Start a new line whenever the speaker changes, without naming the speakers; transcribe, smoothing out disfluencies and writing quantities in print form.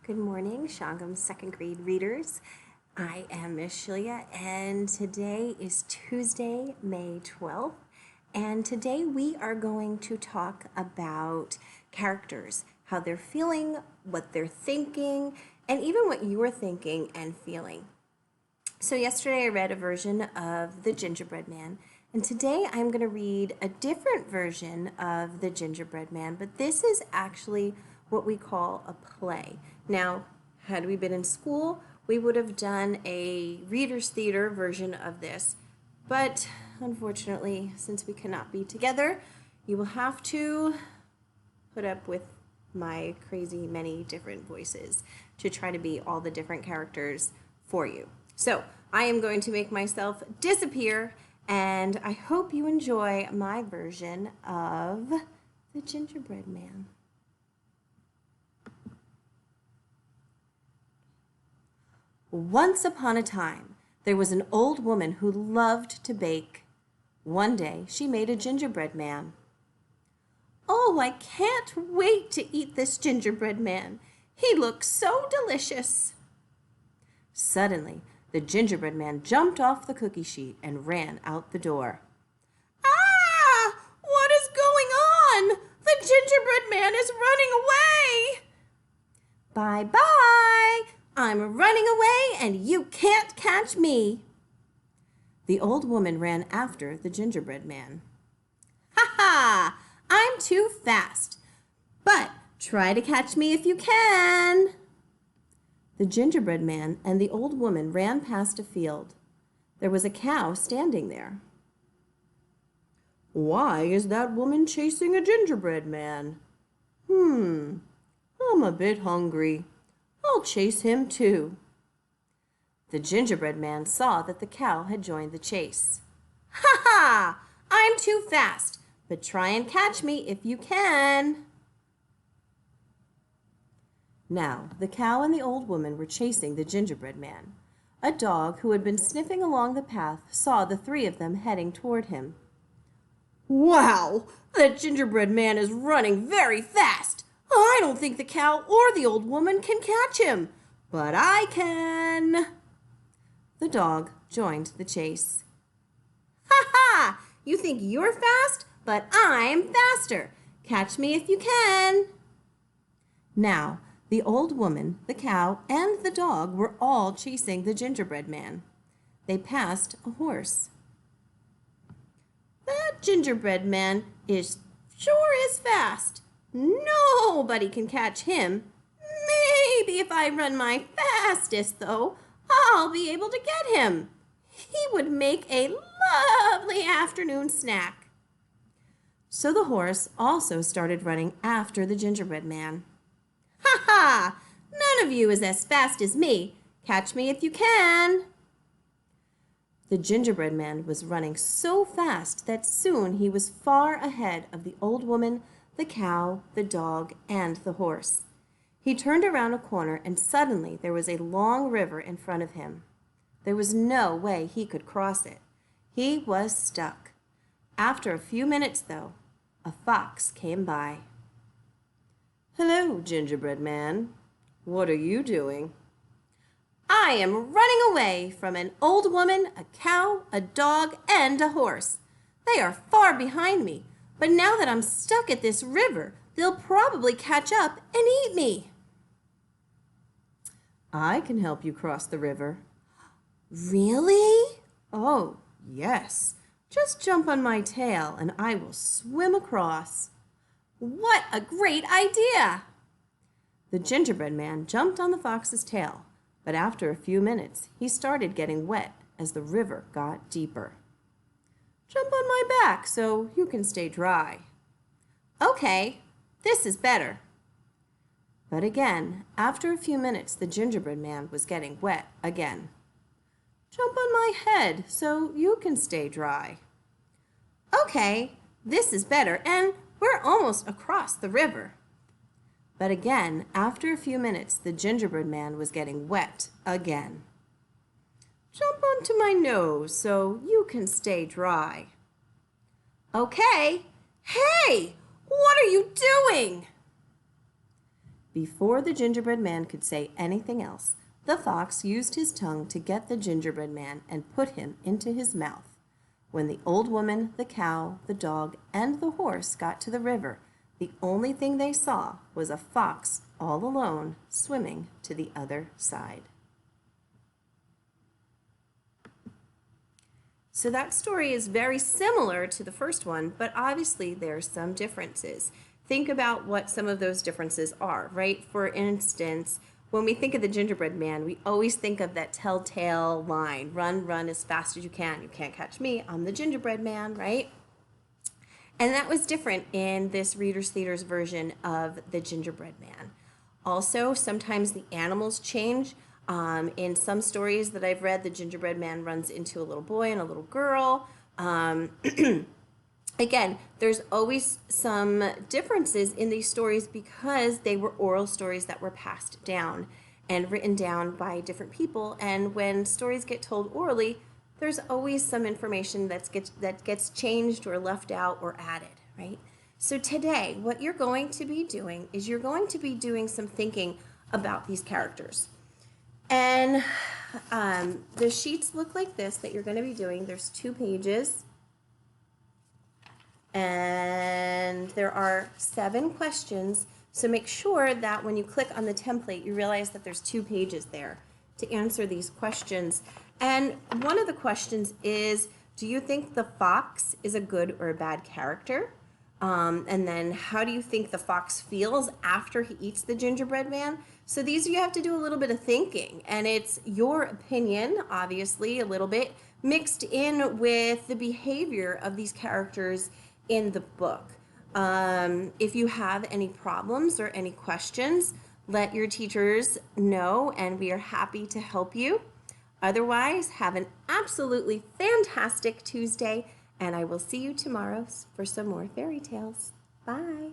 Good morning, Shangam second grade readers. I am Miss Shelia, and today is Tuesday, May 12th. And today we are going to talk about characters, how they're feeling, what they're thinking, and even what you're thinking and feeling. So yesterday I read a version of The Gingerbread Man, and today I'm going to read a different version of The Gingerbread Man, but this is actually what we call a play. Now, had we been in school, we would have done a Reader's Theater version of this, but unfortunately, since we cannot be together, you will have to put up with my crazy many different voices to try to be all the different characters for you. So I am going to make myself disappear, and I hope you enjoy my version of The Gingerbread Man. Once upon a time, there was an old woman who loved to bake. One day, she made a gingerbread man. "Oh, I can't wait to eat this gingerbread man. He looks so delicious." Suddenly, the gingerbread man jumped off the cookie sheet and ran out the door. "Ah! What is going on? The gingerbread man is running away!" "Bye-bye! I'm running away and you can't catch me." The old woman ran after the gingerbread man. "Ha ha! I'm too fast, but try to catch me if you can." The gingerbread man and the old woman ran past a field. There was a cow standing there. "Why is that woman chasing a gingerbread man? I'm a bit hungry. I'll chase him too." The gingerbread man saw that the cow had joined the chase. "Ha ha! I'm too fast, but try and catch me if you can." Now, the cow and the old woman were chasing the gingerbread man. A dog who had been sniffing along the path saw the three of them heading toward him. "Wow! That gingerbread man is running very fast. I don't think the cow or the old woman can catch him, but I can." The dog joined the chase. "Ha ha! You think you're fast, but I'm faster. Catch me if you can." Now, the old woman, the cow, and the dog were all chasing the gingerbread man. They passed a horse. "That gingerbread man sure is fast. Nobody can catch him. Maybe if I run my fastest, though, I'll be able to get him. He would make a lovely afternoon snack." So the horse also started running after the gingerbread man. "Ha ha! None of you is as fast as me. Catch me if you can." The gingerbread man was running so fast that soon he was far ahead of the old woman, the cow, the dog, and the horse. He turned around a corner and suddenly there was a long river in front of him. There was no way he could cross it. He was stuck. After a few minutes, though, a fox came by. "Hello, gingerbread man. What are you doing?" "I am running away from an old woman, a cow, a dog, and a horse. They are far behind me, but now that I'm stuck at this river, they'll probably catch up and eat me." "I can help you cross the river." "Really?" "Oh, yes. Just jump on my tail and I will swim across." "What a great idea!" The gingerbread man jumped on the fox's tail, but after a few minutes he started getting wet as the river got deeper. "Jump on my back so you can stay dry." "Okay, this is better." But again, after a few minutes, the gingerbread man was getting wet again. "Jump on my head so you can stay dry." "Okay, this is better, and we're almost across the river." But again, after a few minutes, the gingerbread man was getting wet again. "Jump onto my nose so you can stay dry." "Okay. Hey, what are you doing?" Before the gingerbread man could say anything else, the fox used his tongue to get the gingerbread man and put him into his mouth. When the old woman, the cow, the dog, and the horse got to the river, the only thing they saw was a fox all alone swimming to the other side. So that story is very similar to the first one, but obviously there are some differences. Think about what some of those differences are, right? For instance, when we think of the gingerbread man, we always think of that telltale line, run, run as fast as you can. You can't catch me, I'm the gingerbread man, right? And that was different in this Reader's Theater's version of the gingerbread man. Also, sometimes the animals change. In some stories that I've read, the gingerbread man runs into a little boy and a little girl. Again, there's always some differences in these stories because they were oral stories that were passed down and written down by different people. And when stories get told orally, there's always some information that gets changed or left out or added, right? So today, what you're going to be doing is you're going to be doing some thinking about these characters. And the sheets look like this that you're going to be doing. There's 2 pages. And there are 7 questions. So make sure that when you click on the template, you realize that there's 2 pages there to answer these questions. And one of the questions is, do you think the fox is a good or a bad character? And then how do you think the fox feels after he eats the gingerbread man? So these you have to do a little bit of thinking, and it's your opinion, obviously, a little bit mixed in with the behavior of these characters in the book. If you have any problems or any questions, let your teachers know, and we are happy to help you. Otherwise, have an absolutely fantastic Tuesday, and I will see you tomorrow for some more fairy tales. Bye.